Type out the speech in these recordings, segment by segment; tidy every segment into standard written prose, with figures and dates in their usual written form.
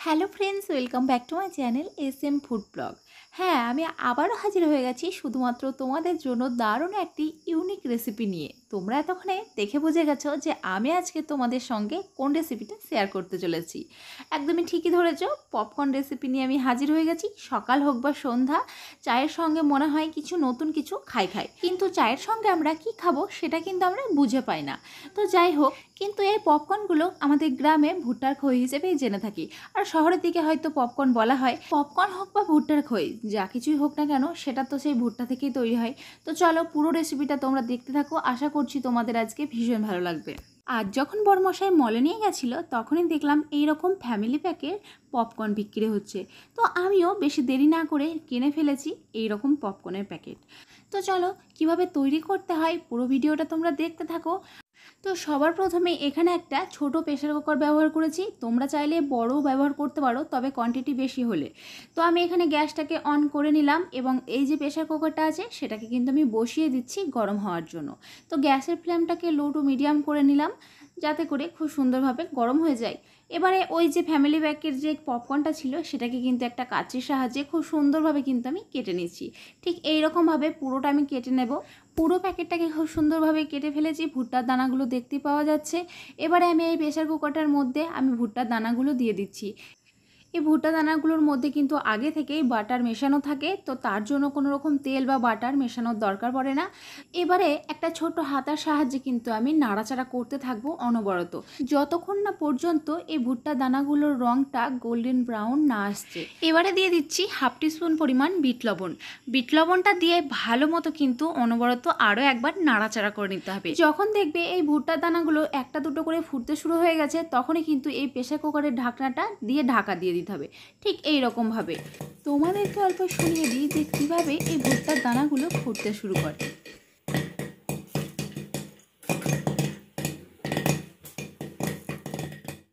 Hello friends, welcome back to my channel SM food blog. হ্যাঁ, আমি আবারও হাজির হয়ে গেছি শুধুমাত্র তোমাদের জন্য দারুণ একটি ইউনিক রেসিপি নিয়ে। তোমরা এতক্ষণে দেখে বুঝে গেছো যে আমি আজকে তোমাদের সঙ্গে কোন রেসিপিটা শেয়ার করতে চলেছি। একদমই ঠিকই ধরেছো, পপকর্ন রেসিপি নিয়ে আমি হাজির হয়ে গেছি। সকাল হোক বা সন্ধ্যা, চায়ের সঙ্গে মনে হয় কিছু নতুন কিছু খাই কিন্তু চায়ের সঙ্গে আমরা কি খাবো সেটা কিন্তু আমরা বুঝে পাই না। তো যাই হোক, কিন্তু এই পপকর্নগুলো আমাদের গ্রামে ভুট্টার খই হিসেবেই জেনে থাকি। আর শহরের দিকে হয়তো পপকর্ন বলা হয়। পপকর্ন হোক বা ভুট্টার খই, যা কিছুই হোক না কেন সেটা তো সেই ভুট্টা থেকেই তৈরি হয়। তো চলো পুরো রেসিপিটা তোমরা দেখতে থাকো, আশা করছি তোমাদের আজকে ভীষণ ভালো লাগবে। আজ যখন বড়মশাই মলে নিয়ে গেছিলো তখনই দেখলাম এইরকম ফ্যামিলি প্যাকের পপকর্ন বিক্রি হচ্ছে। তো আমিও বেশি দেরি না করে কিনে ফেলেছি এইরকম পপকর্নের প্যাকেট। তো চলো কিভাবে তৈরি করতে হয় পুরো ভিডিওটা তোমরা দেখতে থাকো। তো সবার প্রথমে এখানে একটা ছোট প্রেসার কুকার ব্যবহার করেছি। তোমরা চাইলে বড়ও ব্যবহার করতে পারো, তবে কোয়ান্টিটি বেশি হলে। তো আমি এখানে গ্যাসটাকে অন করে নিলাম এবং এই যে প্রেসার কুকারটা আছে সেটাকে কিন্তু আমি বসিয়ে দিচ্ছি গরম হওয়ার জন্য। তো গ্যাসের ফ্লেমটাকে লো টু মিডিয়াম করে নিলাম যাতে করে খুব সুন্দরভাবে গরম হয়ে যায়। এবারে ওই যে ফ্যামিলি প্যাকের যে পপকর্নটা ছিল সেটাকে কিন্তু একটা কাঁচির সাহায্যে খুব সুন্দরভাবে কিন্তু আমি কেটে নিচ্ছি। ঠিক এইরকমভাবে পুরোটা আমি কেটে নেব। পুরো প্যাকেটটাকে খুব সুন্দরভাবে কেটে ফেলেছি, ভুট্টার দানাগুলো দেখতে পাওয়া যাচ্ছে। এবারে আমি এই প্রেসার কুকারটার মধ্যে আমি ভুট্টার দানাগুলো দিয়ে দিচ্ছি। এই ভুট্টা দানাগুলোর মধ্যে কিন্তু আগে থেকেই বাটার মেশানো থাকে, তো তার জন্য কোনো রকম তেল বা বাটার মেশানোর দরকার পড়ে না। এবারে একটা ছোট হাতার সাহায্যে কিন্তু আমি নাড়াচাড়া করতে থাকবো অনবরত, যতক্ষণ না পর্যন্ত এই ভুট্টা দানাগুলোর রঙটা গোল্ডেন ব্রাউন না আসছে। এবারে দিয়ে দিচ্ছি হাফ টিস্পুন পরিমাণ বিট লবণ। বিট লবণটা দিয়ে ভালো মতো কিন্তু অনবরত আরও একবার নাড়াচাড়া করে নিতে হবে। যখন দেখবে এই ভুট্টার দানাগুলো একটা দুটো করে ফুটতে শুরু হয়ে গেছে তখনই কিন্তু এই প্রেসার কুকারের ঢাকনাটা দিয়ে ঢাকা দিয়ে দিতে হবে। ঠিক এই রকমভাবে তোমাদেরকে অল্প শুনিয়ে দিই যে কীভাবে এই ভুট্টার দানাগুলো ফুটতে শুরু করে।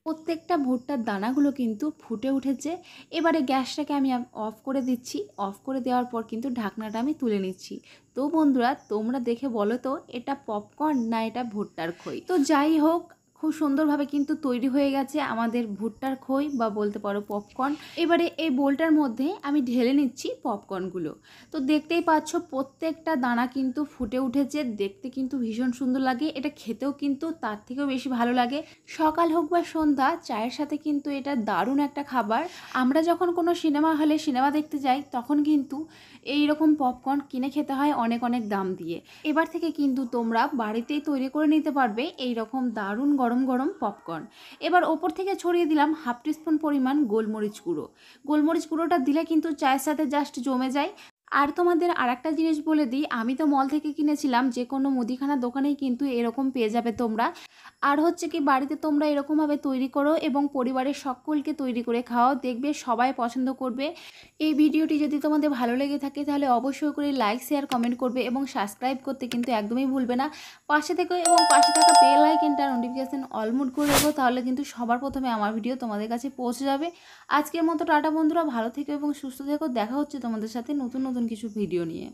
প্রত্যেকটা ভুট্টার দানাগুলো কিন্তু ফুটে উঠেছে। এবারে গ্যাসটাকে আমি অফ করে দিচ্ছি। অফ করে দেওয়ার পর কিন্তু ঢাকনাটা আমি তুলে নিচ্ছি। তো বন্ধুরা, তোমরা দেখে বলো তো এটা পপকর্ন না এটা ভুট্টার খই। তো যাই হোক, খুব সুন্দরভাবে কিন্তু তৈরি হয়ে গেছে আমাদের ভুট্টার খই বা বলতে পারো পপকর্ন। এবারে এই বোলটার মধ্যে আমি ঢেলে নিচ্ছি পপকর্নগুলো। তো দেখতেই পাচ্ছ প্রত্যেকটা দানা কিন্তু ফুটে উঠেছে, দেখতে কিন্তু ভীষণ সুন্দর লাগে, এটা খেতেও কিন্তু তার থেকেও বেশি ভালো লাগে। সকাল হোক বা সন্ধ্যা, চায়ের সাথে কিন্তু এটা দারুণ একটা খাবার। আমরা যখন কোনো সিনেমা হলে সিনেমা দেখতে যাই তখন কিন্তু এই রকম পপকর্ন কিনে খেতে হয় অনেক অনেক দাম দিয়ে। এবার থেকে কিন্তু তোমরা বাড়িতেই তৈরি করে নিতে পারবে এই রকম দারুণ গরম গরম পপকর্ন। এবার ওপর থেকে ছড়িয়ে দিলাম হাফ টিস্পুন পরিমাণ গোলমরিচ গুঁড়ো। গোলমরিচ গুঁড়োটা দিলে কিন্তু চায়ের সাথে জাস্ট জমে যায়। আর তোমাদের আরেকটা জিনিস বলে দিই, আমি তো মল থেকে কিনেছিলাম, যে কোনো মুদিখানা দোকানেই কিন্তু এরকম পেয়ে যাবে তোমরা। আর হচ্ছে কি, বাড়িতে তোমরা এরকমভাবে তৈরি করো এবং পরিবারের সকলকে তৈরি করে খাওয়াও, দেখবে সবাই পছন্দ করবে। এই ভিডিওটি যদি তোমাদের ভালো লেগে থাকে তাহলে অবশ্যই করে লাইক শেয়ার কমেন্ট করবে এবং সাবস্ক্রাইব করতে কিন্তু একদমই ভুলবে না। পাশে থেকে এবং পাশে থাকা বেল আইকনটা নোটিফিকেশন অল মোড করে দেবো, তাহলে কিন্তু সবার প্রথমে আমার ভিডিও তোমাদের কাছে পৌঁছে যাবে। আজকের মতো টাটা বন্ধুরা, ভালো থেকো এবং সুস্থ থেকো। দেখা হচ্ছে তোমাদের সাথে নতুন নতুন কিছু ভিডিও নিয়ে।